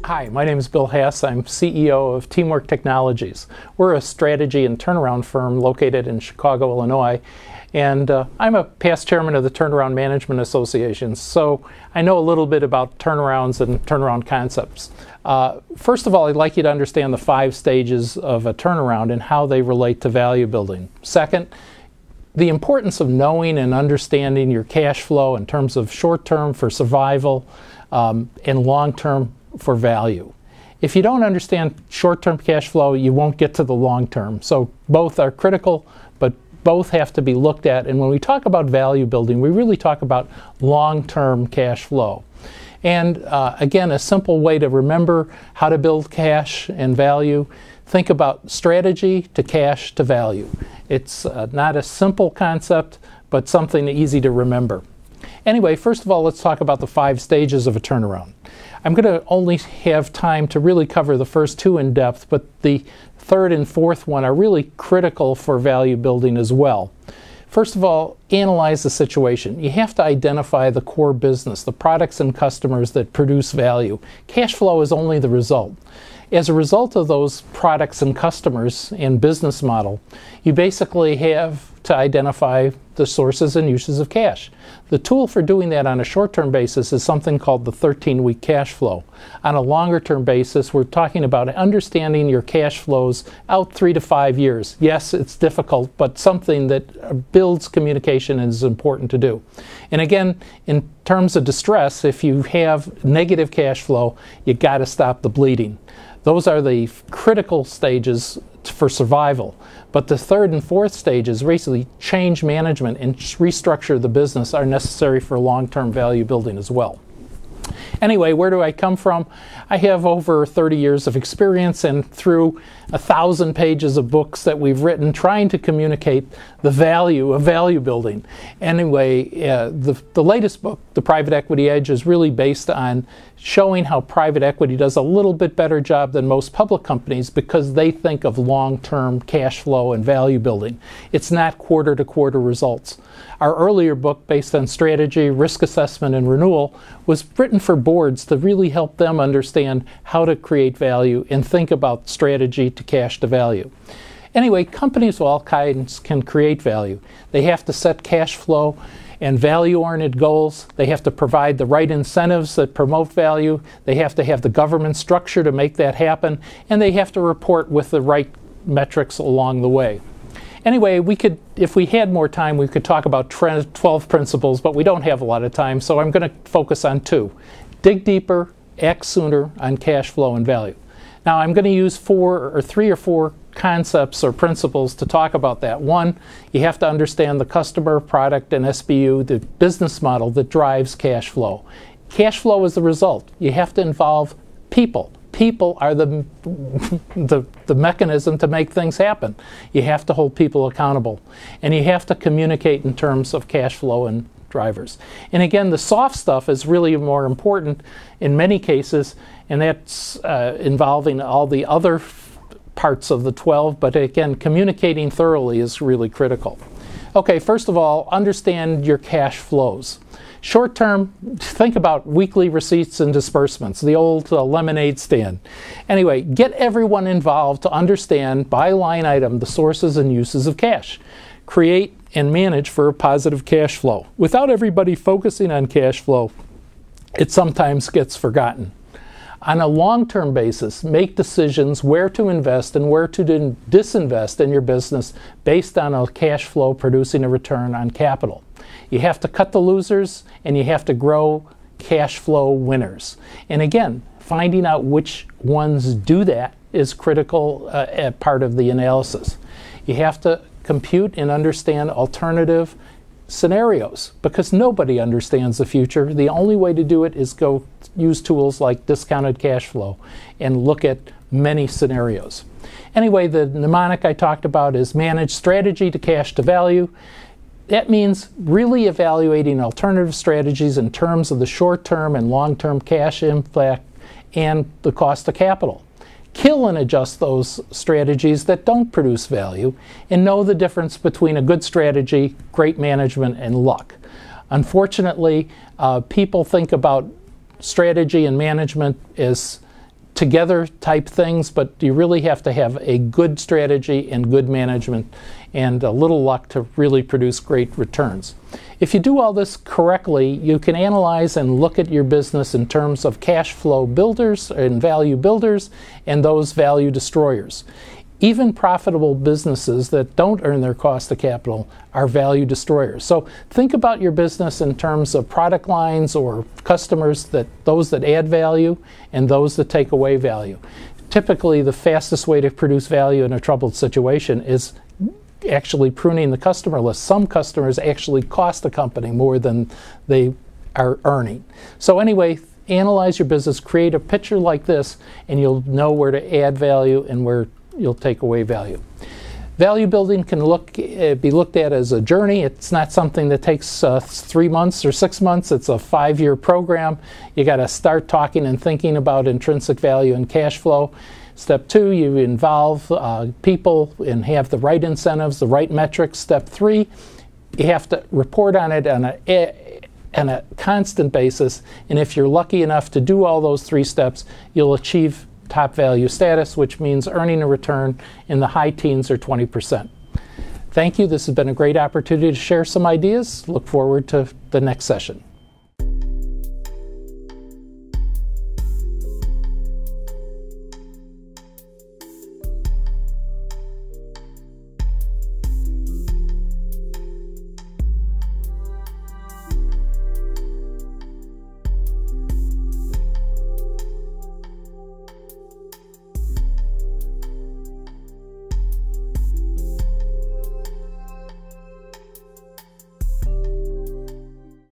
Hi, my name is Bill Hass. I'm CEO of Teamwork Technologies. We're a strategy and turnaround firm located in Chicago, Illinois, and I'm a past chairman of the Turnaround Management Association, so I know a little bit about turnarounds and turnaround concepts. First of all, I'd like you to understand the 5 stages of a turnaround and how they relate to value building. Second, the importance of knowing and understanding your cash flow in terms of short-term for survival and long-term for value. If you don't understand short-term cash flow, you won't get to the long-term. So both are critical, but both have to be looked at. And when we talk about value building, we really talk about long-term cash flow. And again, a simple way to remember how to build cash and value, think about strategy to cash to value. It's not a simple concept, but something easy to remember. Anyway, first of all, let's talk about the 5 stages of a turnaround. I'm going to only have time to really cover the first 2 in depth, but the 3rd and 4th one are really critical for value building as well. First of all, analyze the situation. You have to identify the core business, the products and customers that produce value. Cash flow is only the result. As a result of those products and customers and business model, you basically have to identify the sources and uses of cash. The tool for doing that on a short-term basis is something called the 13-week cash flow. On a longer-term basis, we're talking about understanding your cash flows out 3 to 5 years. Yes, it's difficult, but something that builds communication and is important to do. And again, in terms of distress, if you have negative cash flow, you got to stop the bleeding. Those are the critical stages for survival. But the 3rd and 4th stages, basically change management and restructure the business, are necessary for long-term value building as well. Anyway, where do I come from? I have over 30 years of experience, and through 1,000 pages of books that we've written trying to communicate the value of value building. Anyway, the latest book, The Private Equity Edge, is really based on showing how private equity does a little bit better job than most public companies because they think of long-term cash flow and value building. It's not quarter-to-quarter results. Our earlier book, based on strategy, risk assessment, and renewal, was written for boards to really help them understand how to create value and think about strategy to cash to value. Anyway, companies of all kinds can create value. They have to set cash flow and value-oriented goals. They have to provide the right incentives that promote value. They have to have the government structure to make that happen. And they have to report with the right metrics along the way. Anyway, if we had more time, we could talk about 12 principles, but we don't have a lot of time, so I'm going to focus on 2. Dig deeper, act sooner on cash flow and value. Now, I'm going to use 3 or 4 concepts or principles to talk about that. 1, you have to understand the customer, product, and SBU, the business model that drives cash flow. Cash flow is the result. You have to involve people. People are the mechanism to make things happen. You have to hold people accountable. And you have to communicate in terms of cash flow and drivers. And again, the soft stuff is really more important in many cases, and that's involving all the other parts of the 12, but again, communicating thoroughly is really critical. Okay, first of all, understand your cash flows. Short term, think about weekly receipts and disbursements, the old lemonade stand. Anyway, get everyone involved to understand by line item the sources and uses of cash. Create and manage for a positive cash flow. Without everybody focusing on cash flow, it sometimes gets forgotten. On a long-term basis, make decisions where to invest and where to disinvest in your business based on a cash flow producing a return on capital. You have to cut the losers and you have to grow cash flow winners. And again, finding out which ones do that is critical part of the analysis. You have to compute and understand alternative scenarios because nobody understands the future. The only way to do it is go use tools like discounted cash flow and look at many scenarios. Anyway, the mnemonic I talked about is manage strategy to cash to value. That means really evaluating alternative strategies in terms of the short-term and long-term cash impact and the cost of capital. Kill and adjust those strategies that don't produce value and know the difference between a good strategy, great management, and luck. Unfortunately, people think about strategy and management as together type things, but you really have to have a good strategy and good management and a little luck to really produce great returns. If you do all this correctly, you can analyze and look at your business in terms of cash flow builders and value builders and those value destroyers. Even profitable businesses that don't earn their cost of capital are value destroyers. So think about your business in terms of product lines or customers, those that add value and those that take away value. Typically, the fastest way to produce value in a troubled situation is actually pruning the customer list. Some customers actually cost the company more than they are earning. So anyway, analyze your business, create a picture like this, and you'll know where to add value and where you'll take away value. Value building can be looked at as a journey. It's not something that takes 3 months or 6 months. It's a 5-year program. You got to start talking and thinking about intrinsic value and cash flow. Step 2, you involve people and have the right incentives, the right metrics. Step 3, you have to report on it on a constant basis. And if you're lucky enough to do all those 3 steps, you'll achieve top value status, which means earning a return in the high teens or 20%. Thank you. This has been a great opportunity to share some ideas. Look forward to the next session.